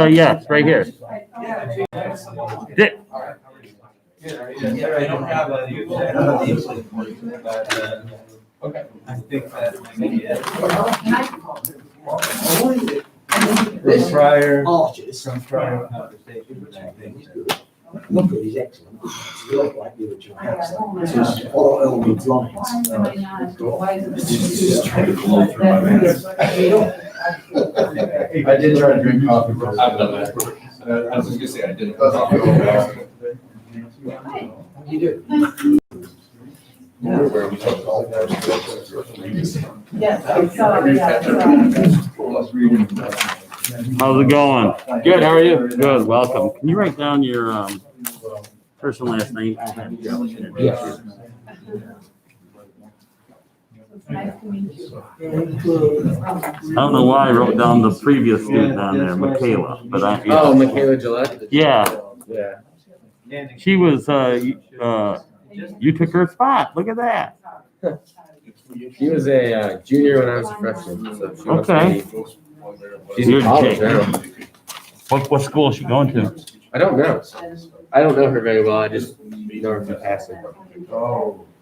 Yes, right here. Dick. Yeah, I don't have any. But okay, I think that maybe it. From prior conversations, I think. Look at he's excellent. Still like the original. It's just all elements lines. Just trying to blow through my minutes. I did try to drink coffee. I've done that. I was just gonna say, I did it. You do. Where we took all. Yes. How's it going? Good, how are you? Good, welcome. Can you write down your first and last name? Yes. Nice to meet you. I don't know why I wrote down the previous student on there, Michaela, but Oh, Michaela Gillette? yeah, Yeah. she was, you took her spot. Look at that. She was a junior when I was a freshman, so she must Okay. be, she's You're in college Jake. now. What school is she going to? I don't know. I don't know her very well, I just know her from passing.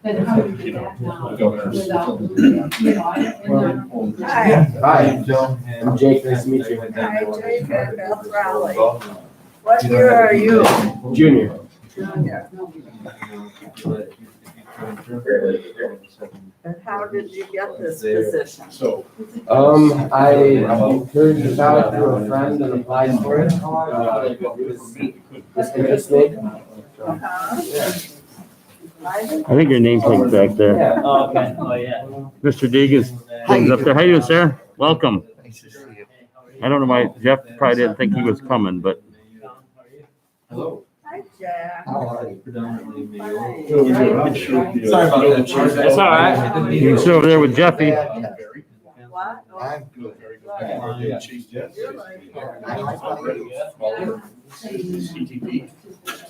Then how did you get now? Without, Hi, Hi, I'm Jake, nice to meet you. hi, Jake and Beth Rowley. What year are you? Junior. Junior. And how did you get this position? I heard about it through a friend and applied for it. This interests me. I I think your nameplate's back there. Yeah. Oh, okay, oh, yeah. Mr. Deegan's things up there. How you doing, sir? Welcome. I don't know why Jeff probably didn't think he was coming, but Hello. Hi, Jack. Predominantly me. Sorry about that. That's all right. you can sit over there with Jeffy. What? I'm good, very good. You're like,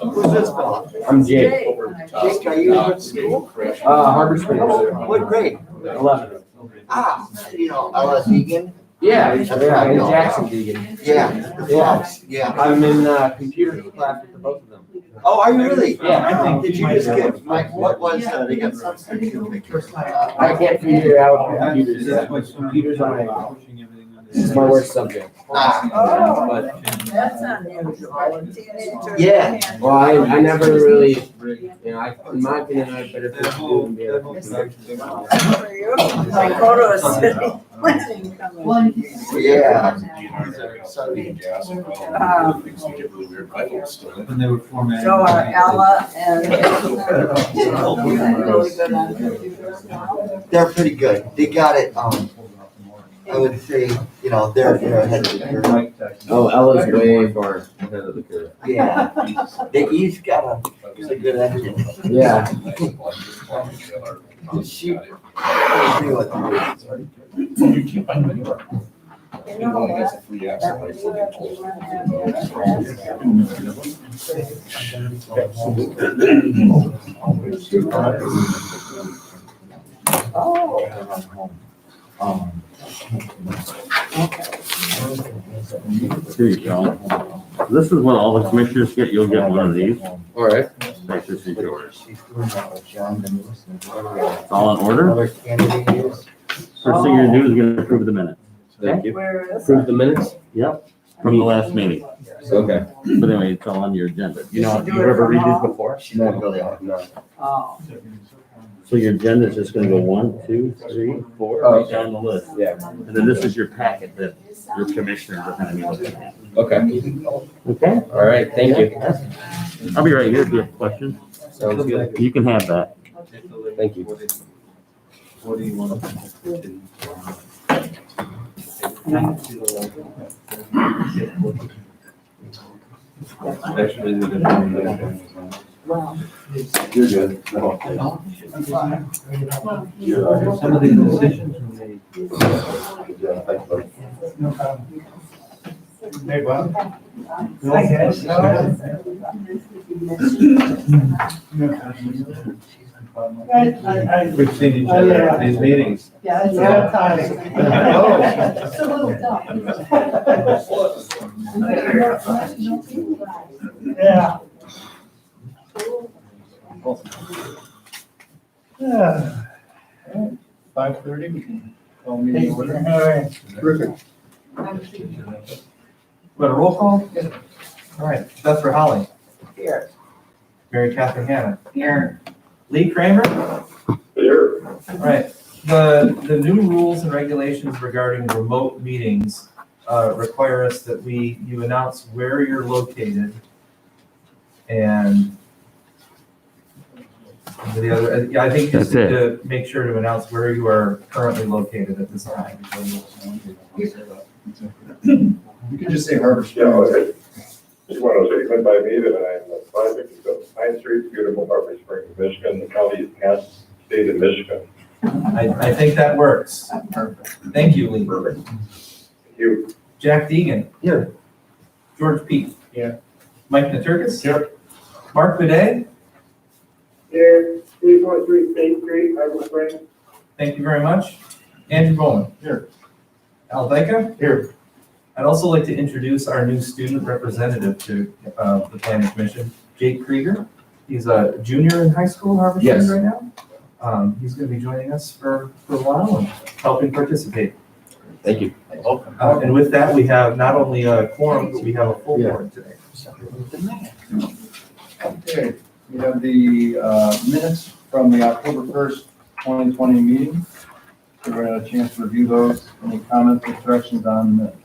Who's this fellow? I'm Jake. Jake. Jake, are you at school? Harbor Springs. What grade? 11. Ah, you know, Ella Deegan? Yeah, I'm Jackson Deegan. Yeah. I'm in computer class with the both of them. Oh, are you really? Yeah. Did you just get, like, what was, they got substitute? I can't figure out computers yet. Computers are my worst subject. Oh, But, that's unusual. A teenager. Yeah. well, I never really, in my opinion, I better fit to do than be able to. For you, like go to a city planning committee. Yeah. When they were formatting. So are Ella and really good on computers now? They're pretty good. They got it, I would say, you know, they're ahead of the curve. Oh, Ella's way far ahead of the curve. Yeah. He's got a good engine. Yeah. She. You keep finding anywhere. You know what? That's a free access. Here you go. This is what all the commissioners get. You'll get one of these. All right. Like, this is yours. It's all in order. First thing you're gonna do is gonna approve the minutes. Thank you. Where is Approve the minutes? Yep. From the last meeting. Okay. But anyway, it's all on your agenda. You know, you ever read these before? Not really. No. Oh, So your agenda is just gonna go 1, 2, 3, 4, Oh, right okay. down the list. Yeah. And then this is your packet that your commissioners are gonna be looking at. Okay. Okay? All right. Thank you. I'll be right here if you have questions. Sounds good. You can have that. Thank you. What do you want? Especially the. wow. You're good. Some of these decisions were made. Hey, Bob. We've seen each other at these meetings. Yeah, it's all time. Oh, It's a little tough. Yeah. 5:30, we can call meeting Hey, to order. all right. Terrific. What, a roll call? All right, Beth Holly. Here. Mary Catherine Hanna. Here. Lee Kramer. Here. All right, the new rules and regulations regarding remote meetings require us that you announce where you're located and the other, yeah, I think just That's to make sure to announce where you are currently located at this time. You can just say Harbor Yeah, Springs. okay. Just want to say, come by me, that I'm 557 Pine Street, beautiful Harbor Springs, Michigan. The county is Kansas State of Michigan. I think that works. Thank you, Lee. Perfect. Thank you. Jack Deegan. Here. George Pete. Here. Mike Naturkis. Here. Mark Bidet. Here, 343 State Street, Harbor Springs. Thank you very much. Andrew Bowman. Here. Al Deka. Here. I'd also like to introduce our new student representative to the Planning Commission, Jake Krieger. He's a junior in high school in Harbor Springs Yes. right now. He's going to be joining us for a while and helping participate. Thank you. And with that, we have not only a quorum, but we have a full board today. Okay, we have the minutes from the October 1st, 2020 meeting. Everyone had a chance to review those. Any comments or corrections on the minutes?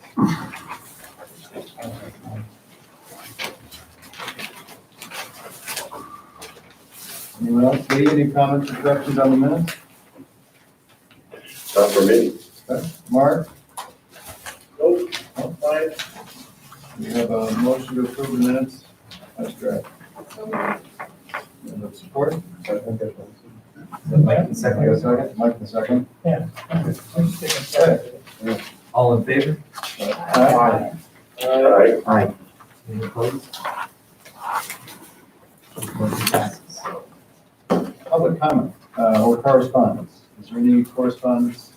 Anyone else? Lee, any comments or corrections on the minutes? Not for me. Okay. Mark? Nope, fine. We have a motion to approve the minutes. That's correct. And the support? Mike, second. Mike, the second. Okay. All in favor? Aye. All right. Any opposed? Motion passes. Public comment or correspondence. Is there any correspondence?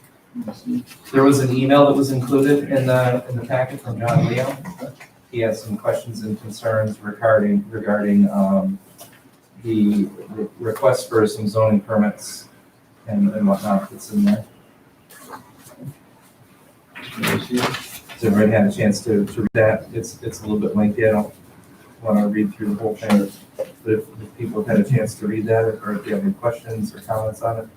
There was an email that was included in the packet from John Leo. He has some questions and concerns regarding the request for some zoning permits and whatnot that's in there. Has everybody had a chance to read that? It's a little bit lengthy. I don't want to read through the whole thing. But if people have had a chance to read that, or if you have any questions or comments on it.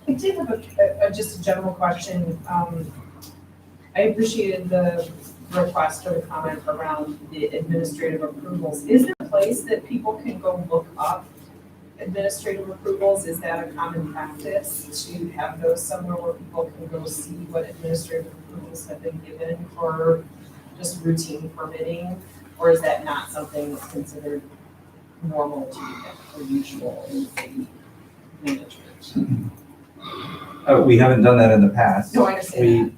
I did have just a general question. I appreciated the request or the comment around the administrative approvals. Is there a place that people can go look up administrative approvals? Is that a common practice to have those somewhere where people can go see what administrative approvals have been given for just routine permitting? Or is that not something that's considered normal to you or usual in city management? We haven't done that in the past. No, I understand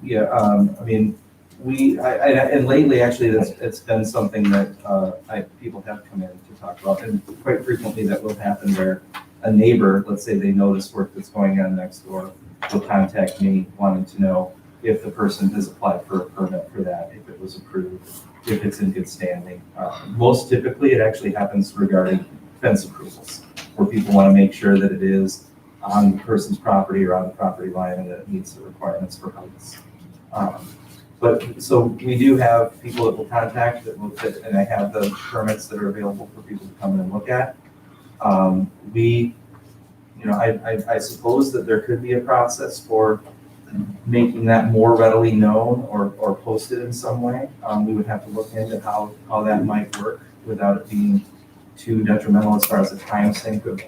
I mean, and lately, actually, it's been something that people have come in to talk about, and quite frequently that will happen where a neighbor, let's say they notice work that's going on next door, will contact me wanting to know if the person has applied for a permit for that, if it was approved, if it's in good standing. Most typically, it actually happens regarding fence approvals, where people want to make sure that it is on the person's property or on the property line and that it meets the requirements for heights. But so we do have people that will contact that will fit, and I have the permits that are available for people to come in and look at. I suppose that there could be a process for making that more readily known or posted in some way. We would have to look into how that might work without it being too detrimental as far as the time sink of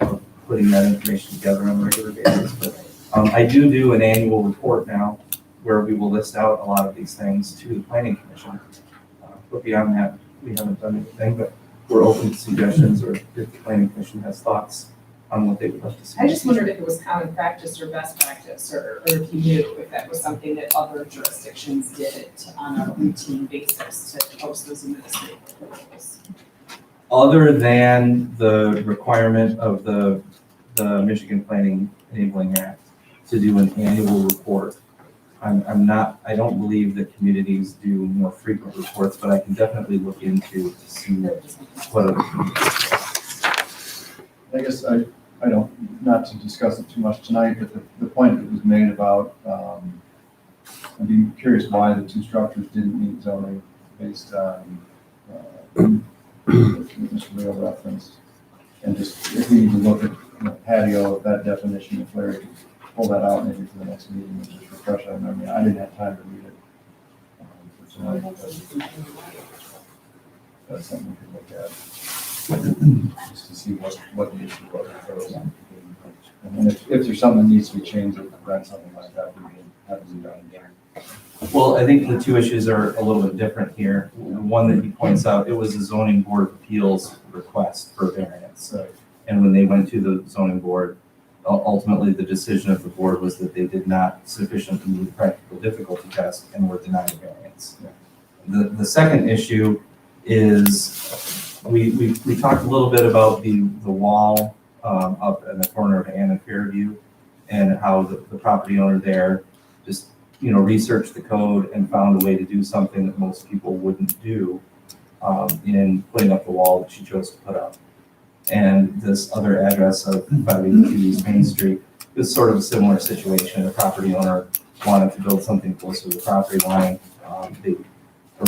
putting that information together on a regular basis. But I do an annual report now where we will list out a lot of these things to the Planning Commission. But beyond that, we haven't done anything, but we're open to suggestions or if the Planning Commission has thoughts on what they would like to see. I just wondered if it was common practice or best practice, or if you knew if that was something that other jurisdictions did on a routine basis to post those administrative approvals. Other than the requirement of the Michigan Planning Enabling Act to do an annual report I don't believe that communities do more frequent reports, but I can definitely look into to see what other communities. I guess I don't, not to discuss it too much tonight, but the point that was made about, I'd be curious why the two structures didn't meet zoning based on, Mr. Leo referenced. And just, if we need to look at patio, that definition, if Larry could pull that out maybe for the next meeting, and just refresh our memory. I didn't have time to read it. For tonight, but that's something we could look at. Just to see what the issue was. And if there's something that needs to be changed or prevent something like that, we can have it done again. Well, I think the two issues are a little bit different here. The one that he points out, it was a zoning board of appeals request for variance. And when they went to the zoning board, ultimately the decision of the board was that they did not sufficiently meet the practical difficulty test and were denied variance. The second issue is we talked a little bit about the wall up in the corner of Ann and Fairview, and how the property owner there just researched the code and found a way to do something that most people wouldn't do in putting up the wall that she chose to put up. And this other address of 582 East Main Street is sort of a similar situation. The property owner wanted to build something closer to the property line. They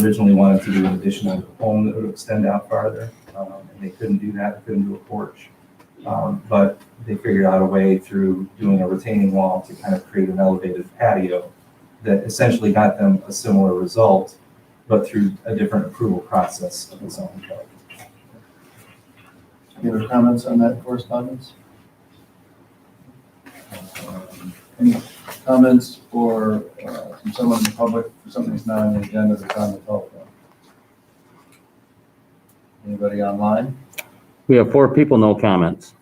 originally wanted to do an addition on the home that would extend out farther, and they couldn't do that. They couldn't do a porch. But they figured out a way through doing a retaining wall to kind of create an elevated patio that essentially got them a similar result, but through a different approval process of the zoning code. Any other comments on that correspondence? Any comments from someone in the public for something that's not on the agenda that's on the telephone? Anybody online? We have 4 people, no comments.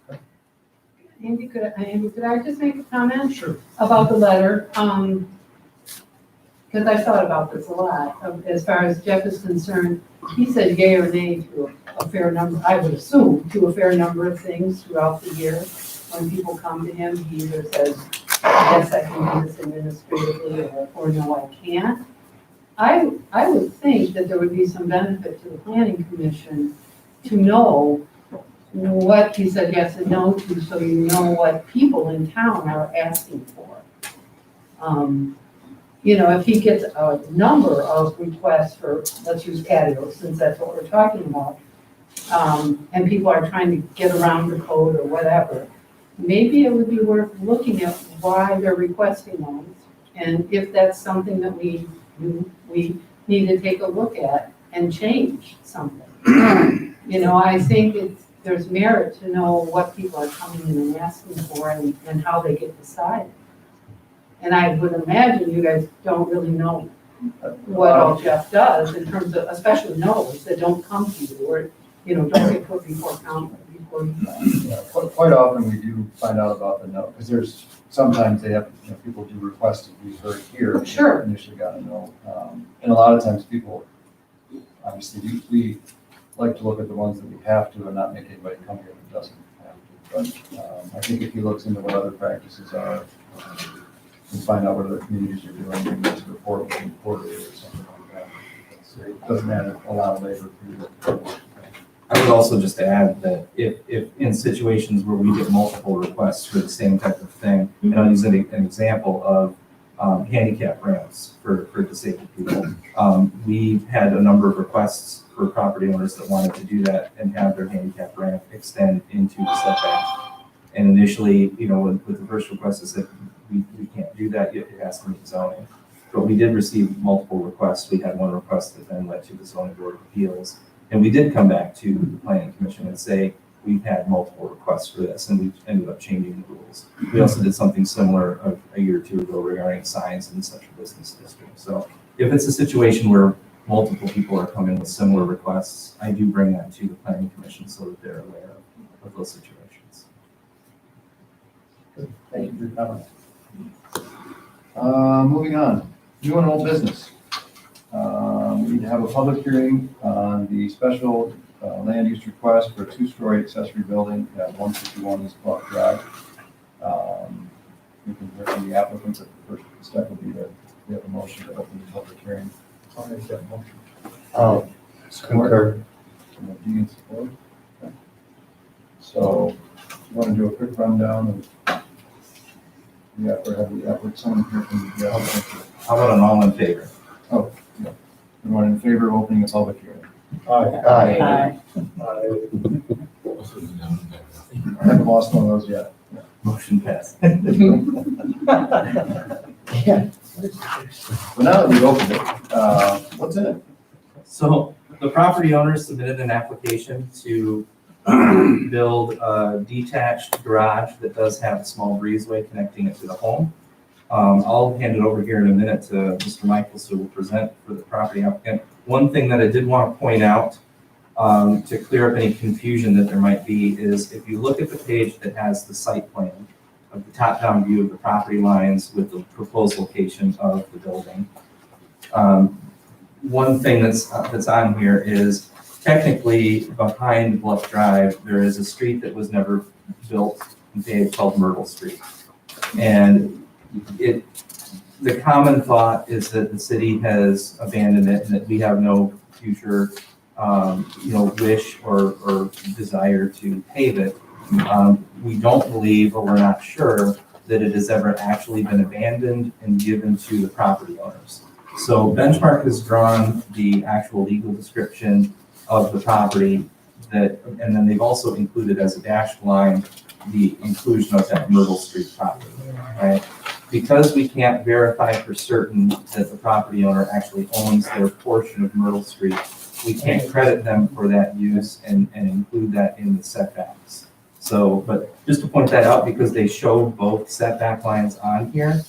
Andy, could I just make a comment? Sure. About the letter? Because I've thought about this a lot. As far as Jeff is concerned, he said yay or nay to a fair number, I would assume, to a fair number of things throughout the year. When people come to him, he either says, yes, I can do this administratively, or no, I can't. I would think that there would be some benefit to the planning commission to know what he said yes and no to, so you know what people in town are asking for. If he gets a number of requests for, let's use patios, since that's what we're talking about, and people are trying to get around the code or whatever, maybe it would be worth looking at why they're requesting those, and if that's something that we need to take a look at and change something. I think there's merit to know what people are coming in and asking for and how they get decided. And I would imagine you guys don't really know what all Jeff does in terms of, especially no's that don't come to you, or, don't get put before council before you. Yeah, quite often we do find out about the no, because there's, sometimes they have, people do request to be heard here. Sure. Initially got a no. And a lot of times people, obviously, we like to look at the ones that we have to and not make anybody come here that doesn't have to. But I think if he looks into what other practices are, and find out what other communities are doing, and just report within quarterly or something like that. So it doesn't add a lot of labor for you. I would also just add that if in situations where we get multiple requests for the same type of thing, and I'll use an example of handicap ramps for disabled people. We had a number of requests for property owners that wanted to do that and have their handicap ramp extend into the setback. And initially, with the first request, I said, we can't do that, it has to meet zoning. But we did receive multiple requests. We had one request that then led to the zoning board of appeals. And we did come back to the planning commission and say, we've had multiple requests for this, and we ended up changing the rules. We also did something similar a year or two ago regarding signs in the central business district. So if it's a situation where multiple people are coming with similar requests, I do bring that to the planning commission so that they're aware of those situations. Good. Thank you for your comment. Moving on, new and old business. We need to have a public hearing on the special land use request for a 2-story accessory building at 151 East Block Drive. We can hear from the applicants. The first step would be to We have a motion to open the public hearing. I'll make that motion. Concur. Dean, support. Okay. So, you want to do a quick rundown of the effort, have the effort, someone here from the applicant? How about an all in favor? Everyone in favor of opening the public hearing? Aye. I haven't lost one of those yet. Motion passed. Well, now that we've opened it, what's in it? So the property owner submitted an application to build a detached garage that does have a small breezeway connecting it to the home. I'll hand it over here in a minute to Mr. Michaels, who will present for the property applicant. One thing that I did want to point out to clear up any confusion that there might be is if you look at the page that has the site plan of the top-down view of the property lines with the proposed location of the building. One thing that's on here is technically behind Bluff Drive, there is a street that was never built and paved called Myrtle Street. And the common thought is that the city has abandoned it and that we have no future wish or desire to pave it. We don't believe, or we're not sure, that it has ever actually been abandoned and given to the property owners. So Benchmark has drawn the actual legal description of the property and then they've also included as a dashed line the inclusion of that Myrtle Street property, right? Because we can't verify for certain that the property owner actually owns their portion of Myrtle Street, we can't credit them for that use and include that in the setbacks. So, but just to point that out, because they showed both setback lines on here,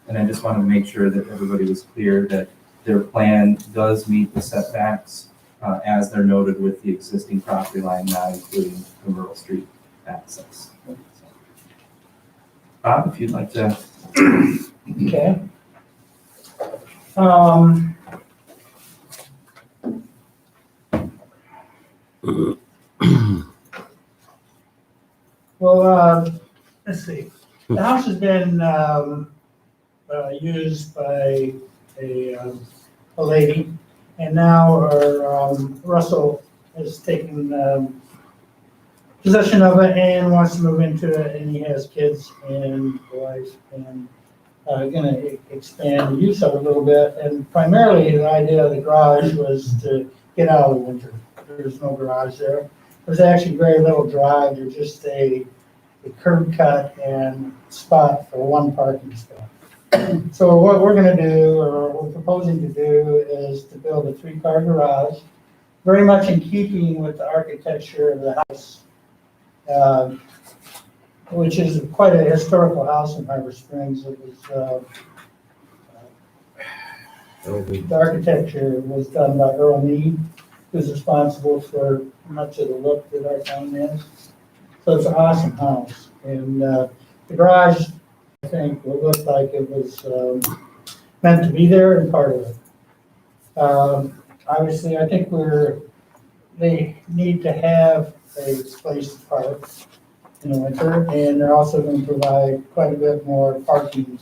and I just wanted to make sure that everybody was clear that their plan does meet the setbacks as they're noted with the existing property line, not including the Myrtle Street access. So, Bob, if you'd like to. Okay. Well, let's see. The house has been used by a lady, and now Russell has taken possession of it and wants to move into it, and he has kids and a wife, and gonna expand the use of it a little bit. And primarily, the idea of the garage was to get out of the winter. There's no garage there. There's actually very little drive. There's just a curb cut and spot for one parking spot. So what we're gonna do, or what we're proposing to do, is to build a 3-car garage, very much in keeping with the architecture of the house, which is quite a historical house in Harbor Springs. It was, the architecture was done by Earl Mead, who's responsible for much of the look that our town has. So it's an awesome house. And the garage, I think, will look like it was meant to be there and part of it. Obviously, I think they need to have a place to park in the winter, and they're also going to provide quite a bit more parking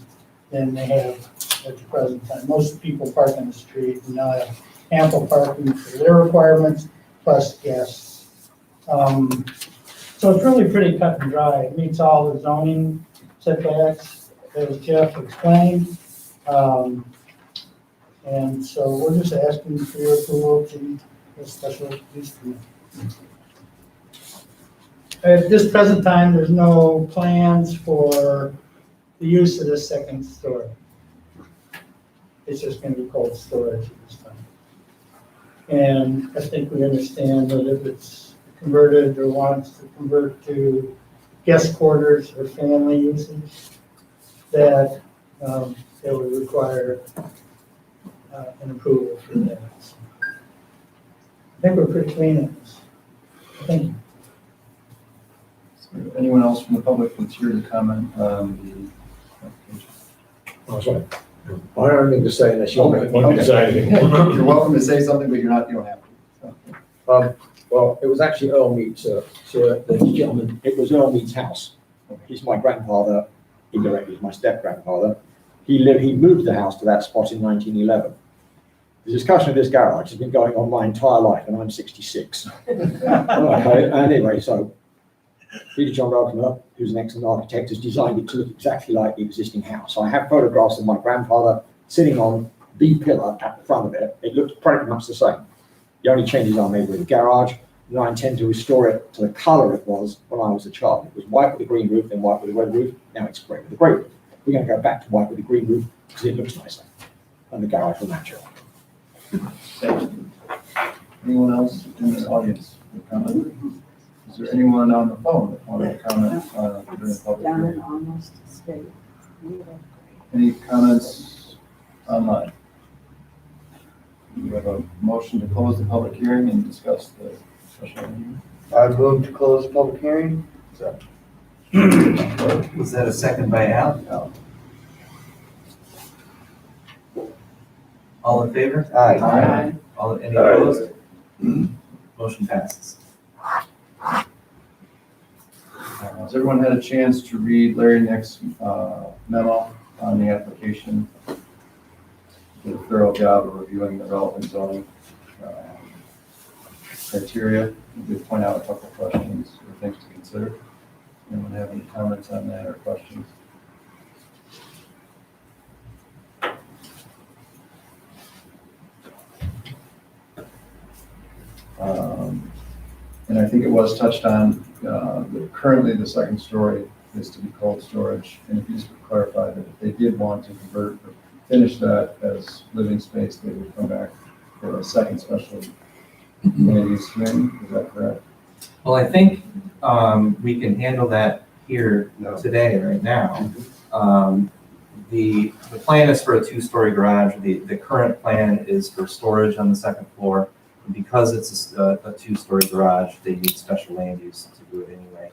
than they have at the present time. Most people park on the street and now have ample parking for their requirements, plus guests. So it's really pretty cut and dry. It meets all the zoning setbacks, as Jeff explained. And so we're just asking for your approval to a special use permit. At this present time, there's no plans for the use of the second story. It's just going to be cold storage at this time. And I think we understand that if it's converted or wants to convert to guest quarters or family usage, that it would require an approval for that. So I think we're pretty clean on this. Thank you. Anyone else from the public that's here to comment on the application? Oh, sorry. I don't need to say unless you want me to say anything. You're welcome to say something, but you don't have to. So. Well, it was actually Earl Mead's, the gentleman, it was Earl Mead's house. He's my grandfather, indirectly, he's my step-grandfather. He moved the house to that spot in 1911. The discussion of this garage has been going on my entire life, and I'm 66. Okay, anyway, so Peter John Welcomer, who's an excellent architect, has designed it to look exactly like the existing house. I have photographs of my grandfather sitting on the pillar at the front of it. It looks pretty much the same. The only changes are made with the garage, and I intend to restore it to the colour it was when I was a child. It was white with a green roof, then white with a red roof. Now it's grey with a grey roof. We're going to go back to white with a green roof because it looks nicer, and the garage will match it. Thank you. Anyone else in the audience with comment? Is there anyone on the phone that wanted to comment during the public hearing? almost stayed. Any comments online? We have a motion to close the public hearing and discuss the special meeting. I move to close the public hearing. Was that a second by Al? No. All in favor? Aye. Any opposed? Motion passes. Has everyone had a chance to read Larry Nick's memo on the application? Did a thorough job of reviewing the relevant zoning criteria. We did point out a couple of questions or things to consider. Anyone have any comments on that or questions? And I think it was touched on, currently the second story is to be cold storage. And if you just clarify that if they did want to convert or finish that as living space, they would come back for a second special land use hearing. Is that correct? Well, I think we can handle that here today, right now. The plan is for a two-story garage. The current plan is for storage on the second floor. Because it's a two-story garage, they need special land use to do it anyway.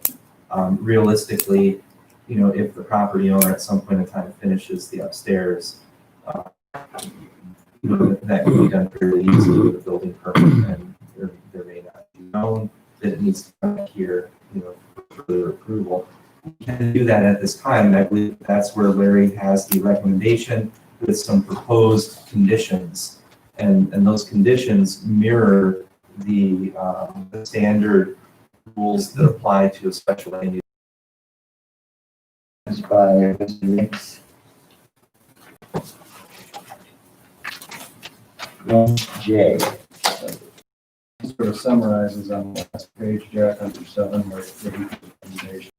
Realistically, if the property owner at some point in time finishes the upstairs, that can be done fairly easily with a building permit, and there may not be known that it needs to come back here, for further approval. We can do that at this time, and I believe that's where Larry has the recommendation with some proposed conditions. And those conditions mirror the standard rules that apply to a special land use. By Mr. Nix. J. Sort of summarizes on the last page, Jack, under 7, where he recommendations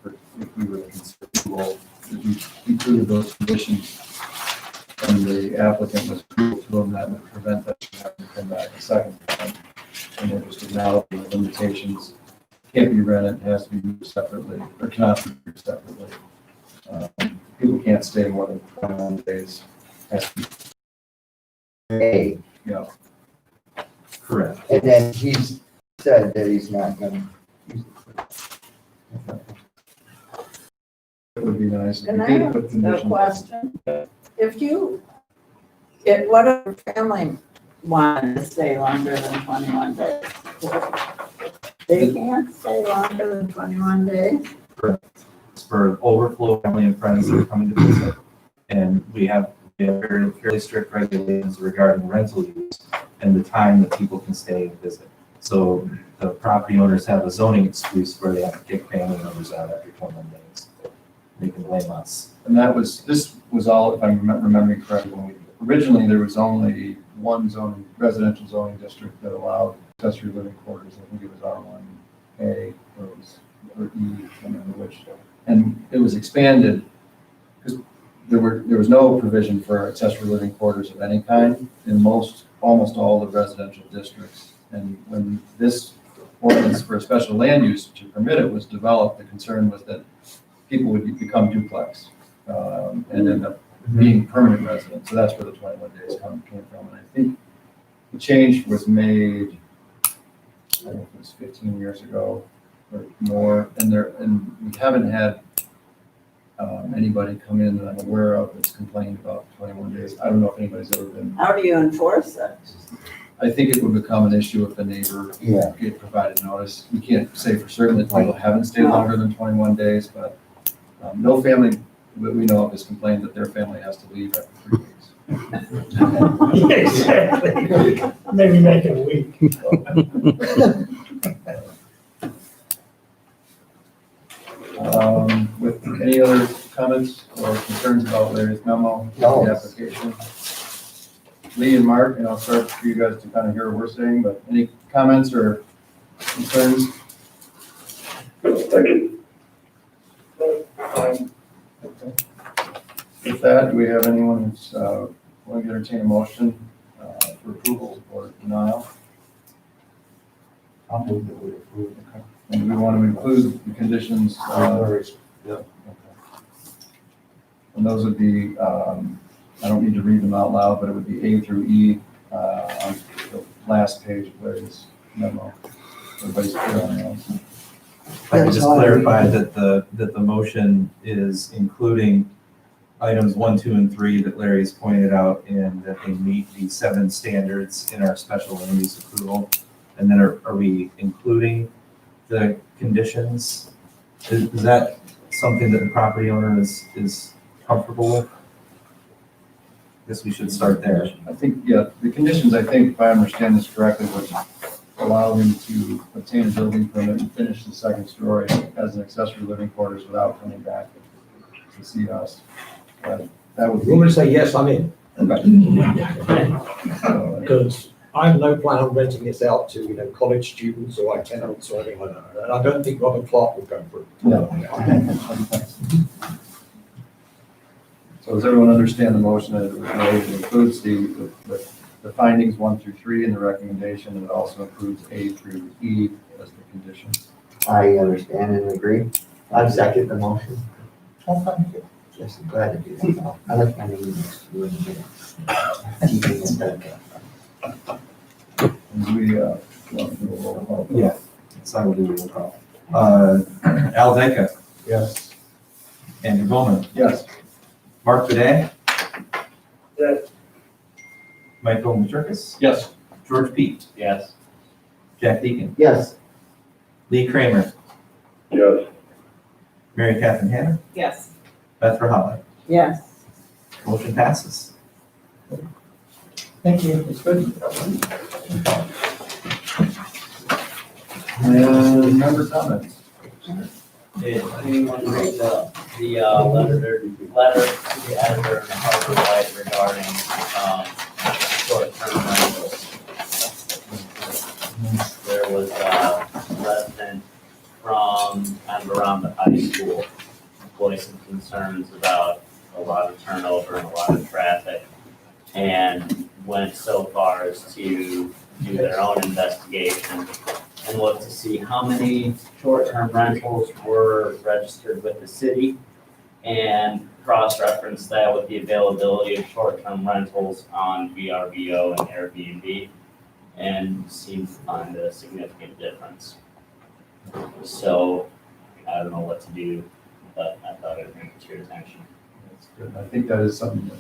for if we were to consider approval, if we included those conditions and the applicant was approved to them, that would prevent that from having to come back a second time. And then just acknowledge the limitations. Can't be rented, it has to be used separately, or cannot be used separately. People can't stay more than 21 days. Has to be, A. yeah. Correct. And then he's said that he's not gonna. It would be nice. Can if I we did have put a conditions. question? What if a family wanted to stay longer than 21 days? They can't stay longer than 21 days? Correct. It's for overflow family and friends that are coming to visit. And we have fairly strict regulations regarding rental use and the time that people can stay and visit. So the property owners have a zoning excuse where they have to kick family members out after 21 days. They can blame us. And this was all, if I'm remembering correctly, originally there was only one residential zoning district that allowed accessory living quarters. I think it was R1A or E, I can't remember which. And it was expanded because there was no provision for accessory living quarters of any kind in almost all the residential districts. And when this ordinance for a special land use to permit it was developed, the concern was that people would become duplex and end up being permanent residents. So that's where the 21 days came from. And I think the change was made, I don't know if it was 15 years ago or more. And we haven't had anybody come in that I'm aware of that's complained about 21 days. I don't know if anybody's ever been. How do you enforce that? I think it would become an issue if the neighbor get provided notice. We can't say for certain that people haven't stayed longer than 21 days, but no family we know of has complained that their family has to leave after 3 weeks. Exactly. Maybe make it a week. With any other comments or concerns about Larry's memo, No. the application? Lee and Mark, and I'll start for you guys to kind of hear what we're saying, but any comments or concerns? Thank you. With that, do we have anyone who's willing to entertain a motion for approval or denial? I'll move that we approve the contract. And do we want to include the conditions? Yep. And those would be, I don't need to read them out loud, but it would be A through E on the last page of Larry's memo. Everybody's clear on that? If I could just clarify that the motion is including items 1, 2, and 3 that Larry has pointed out, and that they meet the 7 standards in our special land use approval. And then are we including the conditions? Is that something that the property owner is comfortable with? I guess we should start there. I think, yeah, the conditions, I think, if I understand this correctly, would allow him to obtain a building permit and finish the second story as an accessory living quarters without coming back to see us. But that would You want me be. to say, yes, I'm in? Because I have no plan on renting this out to, college students or like tenants or anything like that. And I don't think Robert Clark will go for it. No. So does everyone understand the motion as it was made? It includes the findings 1 through 3 in the recommendation, and it also includes A through E as the conditions. I understand and agree. I second the motion. Oh, thank you. Yes, I'm glad to do that. I like my name next to you in the And do we want to do a roll call? Yeah, so I will do a roll call. Al Deca, Yes. Andrew Bowman, Yes. Mark Bidet, Yes. Michael Majerkis, Yes. George Pete, Yes. Jack Deacon, Yes. Lee Kramer, Yes. Mary Catherine Hanna, Yes. Beth Verhalle. Yes. Motion passes. Thank you. That's good. And member comments? Did anyone read the letter to the editor in the Harbor Light regarding, short-term rentals? There was a resident from kind of around the high school voicing concerns about a lot of turnover and a lot of traffic, and went so far as to do their own investigation and look to see how many short-term rentals were registered with the city and cross-reference that with the availability of short-term rentals on VRBO and Airbnb, and seemed to find a significant difference. So I don't know what to do, but I thought I'd bring it to your attention. That's good. I think that is something that.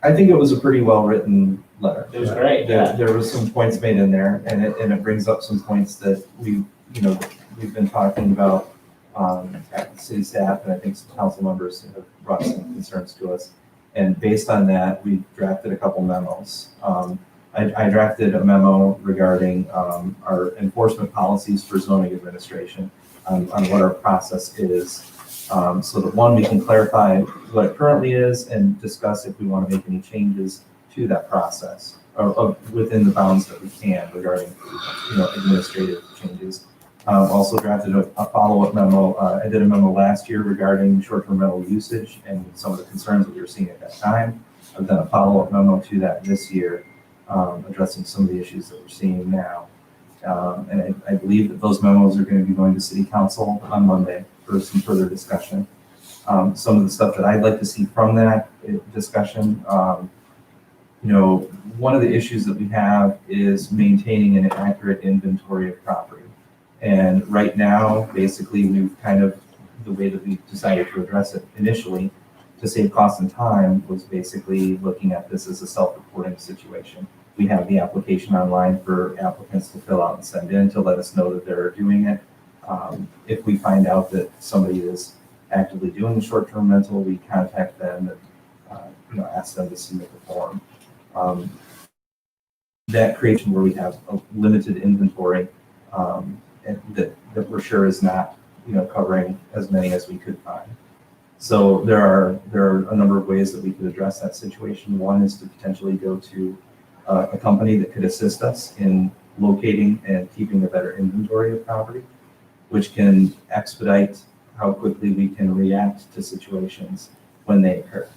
I think it was a pretty well-written letter. It was great, yeah. There was some points made in there, and it brings up some points that we've been talking about at the city staff, and I think some council members have brought some concerns to us. And based on that, we drafted a couple memos. I drafted a memo regarding our enforcement policies for zoning administration on what our process is. So that one, we can clarify what it currently is and discuss if we want to make any changes to that process or within the bounds that we can regarding, administrative changes. Also drafted a follow-up memo. I did a memo last year regarding short-term rental usage and some of the concerns that we were seeing at that time. I've done a follow-up memo to that this year, addressing some of the issues that we're seeing now. And I believe that those memos are going to be going to City Council on Monday for some further discussion. Some of the stuff that I'd like to see from that discussion, one of the issues that we have is maintaining an accurate inventory of property. And right now, basically, we've the way that we decided to address it initially to save cost and time was basically looking at this as a self-reporting situation. We have the application online for applicants to fill out and send in to let us know that they're doing it. If we find out that somebody is actively doing a short-term rental, we contact them and ask them to submit the form. That creates where we have a limited inventory and that we're sure is not covering as many as we could find. So there are a number of ways that we could address that situation. One is to potentially go to a company that could assist us in locating and keeping a better inventory of property, which can expedite how quickly we can react to situations when they occur.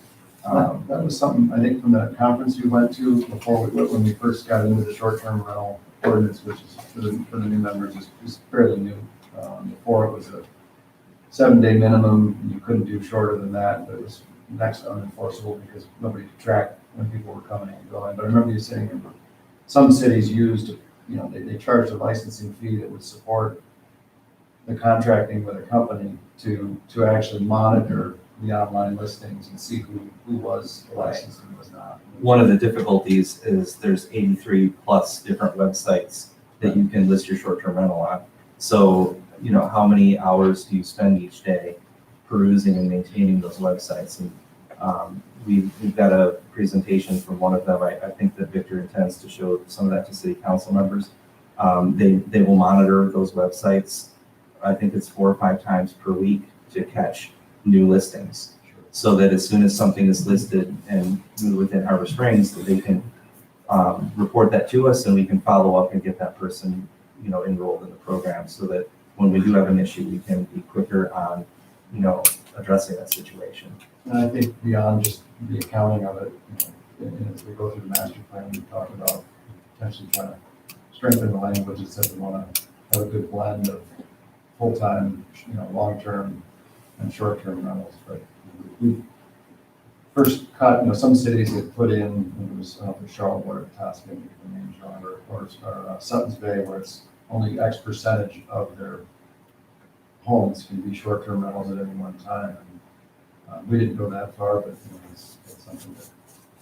That was something, I think, from the conference we went to before when we first got into the short-term rental ordinance, which is for the new members, is fairly new. Before it was a 7-day minimum, you couldn't do shorter than that, but it was next to unenforceable because nobody could track when people were coming and going. But I remember you saying some cities used, they charged a licensing fee that would support the contracting with a company to actually monitor the online listings and see who was licensed and who was not. One of the difficulties is there's 83 plus different websites that you can list your short-term rental on. So, how many hours do you spend each day perusing and maintaining those websites? And we've got a presentation from one of them. I think that Victor intends to show some of that to city council members. They will monitor those websites. I think it's 4 or 5 times per week to catch new listings, so that as soon as something is listed and within Harbor Springs, that they can report that to us and we can follow up and get that person enrolled in the program, so that when we do have an issue, we can be quicker on addressing that situation. And I think beyond just the accounting of it, and as we go through the master plan, we talk about potentially trying to strengthen the language that says we want to have a good blend of full-time, long-term and short-term rentals. But we first cut, some cities that put in, it was Charlotte or Tosca, the name or Sutton's Bay, where it's only X percentage of their homes can be short-term rentals at any one time. And we didn't go that far, but it's something that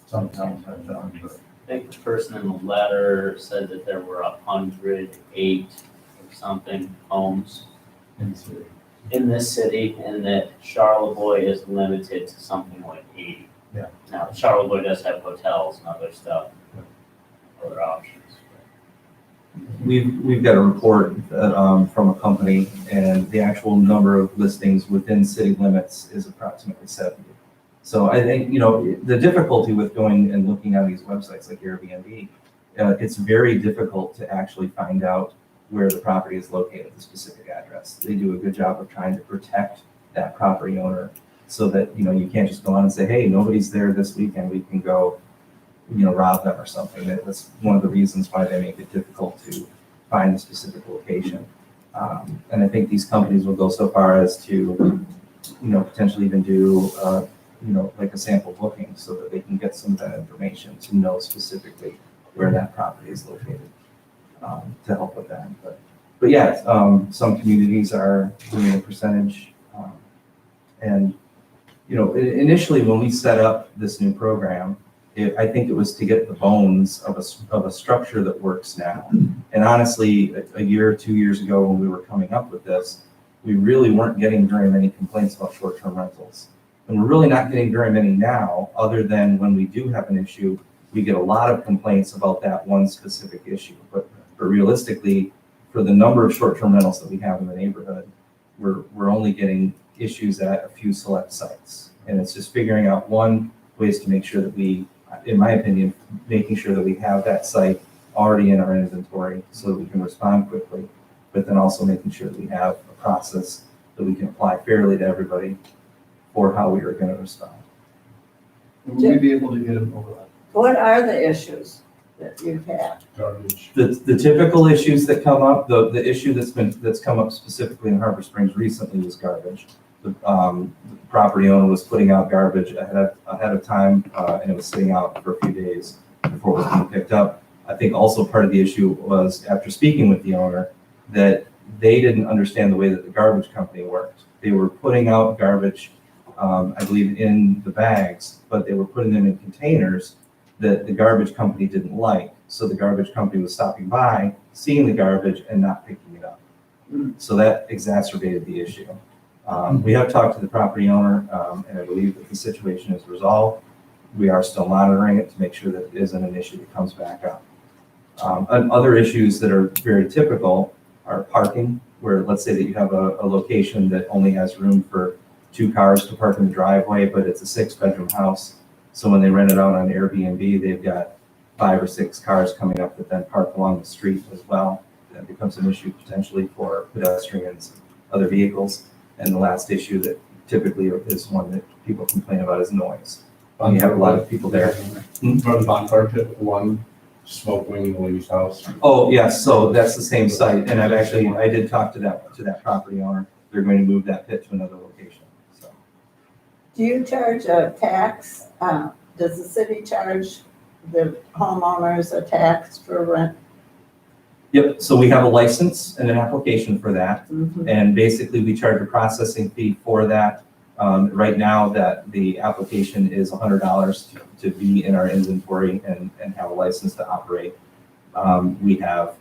some towns have done. But I think the person in the letter said that there were 108 or something homes in this city, and that Charlevoix is limited to something like 80. Yeah. Now, Charlevoix does have hotels and other stuff, other options. We've got a report from a company, and the actual number of listings within city limits is approximately 70. So I think, the difficulty with going and looking at these websites like Airbnb, it's very difficult to actually find out where the property is located, the specific address. They do a good job of trying to protect that property owner, so that, you can't just go on and say, hey, nobody's there this weekend, we can go, rob them or something. That's one of the reasons why they make it difficult to find a specific location. And I think these companies will go so far as to, potentially even do, like a sample booking, so that they can get some of that information to know specifically where that property is located, to help with that. But yeah, some communities are doing a percentage. And, initially when we set up this new program, I think it was to get the bones of a structure that works now. And honestly, a year or 2 years ago when we were coming up with this, we really weren't getting very many complaints about short-term rentals. And we're really not getting very many now, other than when we do have an issue, we get a lot of complaints about that one specific issue. But realistically, for the number of short-term rentals that we have in the neighborhood, we're only getting issues at a few select sites. And it's just figuring out ways to make sure that we, in my opinion, making sure that we have that site already in our inventory so that we can respond quickly, but then also making sure that we have a process that we can apply fairly to everybody for how we are going to respond. would we be able to get them over that? What are the issues that you've had? Garbage. The typical issues that come up, the issue that's come up specifically in Harbor Springs recently was garbage. The property owner was putting out garbage ahead of time, and it was sitting out for a few days before it was being picked up. I think also part of the issue was, after speaking with the owner, that they didn't understand the way that the garbage company worked. They were putting out garbage, I believe, in the bags, but they were putting them in containers that the garbage company didn't like. So the garbage company was stopping by, seeing the garbage and not picking it up. So that exacerbated the issue. We have talked to the property owner, and I believe that the situation is resolved. We are still monitoring it to make sure that it isn't an issue that comes back up. And other issues that are very typical are parking, where let's say that you have a location that only has room for 2 cars to park in the driveway, but it's a 6-bedroom house. So when they rent it out on Airbnb, they've got 5 or 6 cars coming up that then park along the street as well. That becomes an issue potentially for pedestrians, other vehicles. And the last issue that typically is one that people complain about is noise. When you have a lot of people there. From Bonfire Pit 1, smoke wing in the lady's house. Oh, yes, so that's the same site, and I did talk to that property owner. They're going to move that pit to another location, so. Do you charge a tax? Does the city charge the homeowners a tax for rent? Yep, so we have a license and an application for that, Mhm. and basically we charge a processing fee for that. Right now, that the application is $100 to be in our inventory and have a license to operate. We have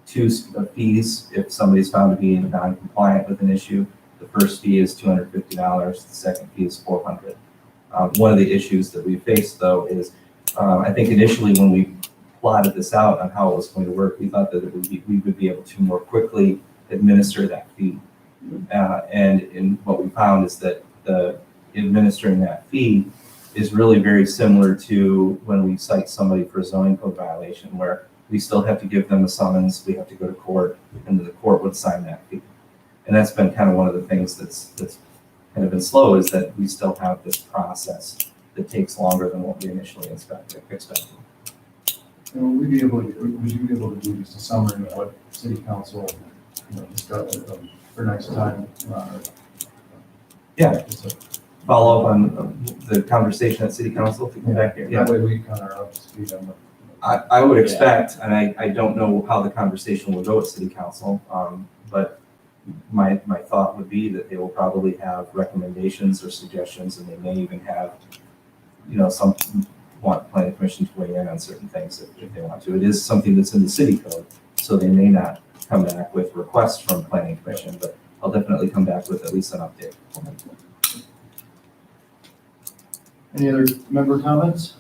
2 fees if somebody's found to be non-compliant with an issue. The first fee is $250, the second fee is $400. One of the issues that we faced though is, I think initially when we plotted this out on how it was going to work, we thought that we would be able to more quickly administer that fee. And what we found is that the administering that fee is really very similar to when we cite somebody for a zoning code violation, where we still have to give them a summons, we have to go to court, and then the court would sign that fee. And that's been kind of one of the things that's kind of been slow, is that we still have this process that takes longer than what we initially expected. And would you be able to do just a summary of what city council, discussed for next time? Yeah, follow up on the conversation at city council to come back here. Yeah, That way we kind of are up to speed on I would expect, and I don't know how the conversation will go at city council, but my thought would be that they will probably have recommendations or suggestions, and they may even have, some want planning commission to weigh in on certain things if they want to. It is something that's in the city code, so they may not come back with requests from planning commission, but I'll definitely come back with at least an update. Any other member comments?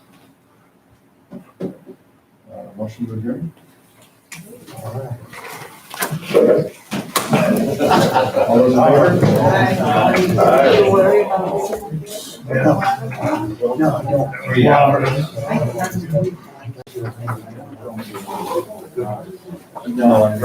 Motion to adjourn? All right. All those in favor? You worry about No,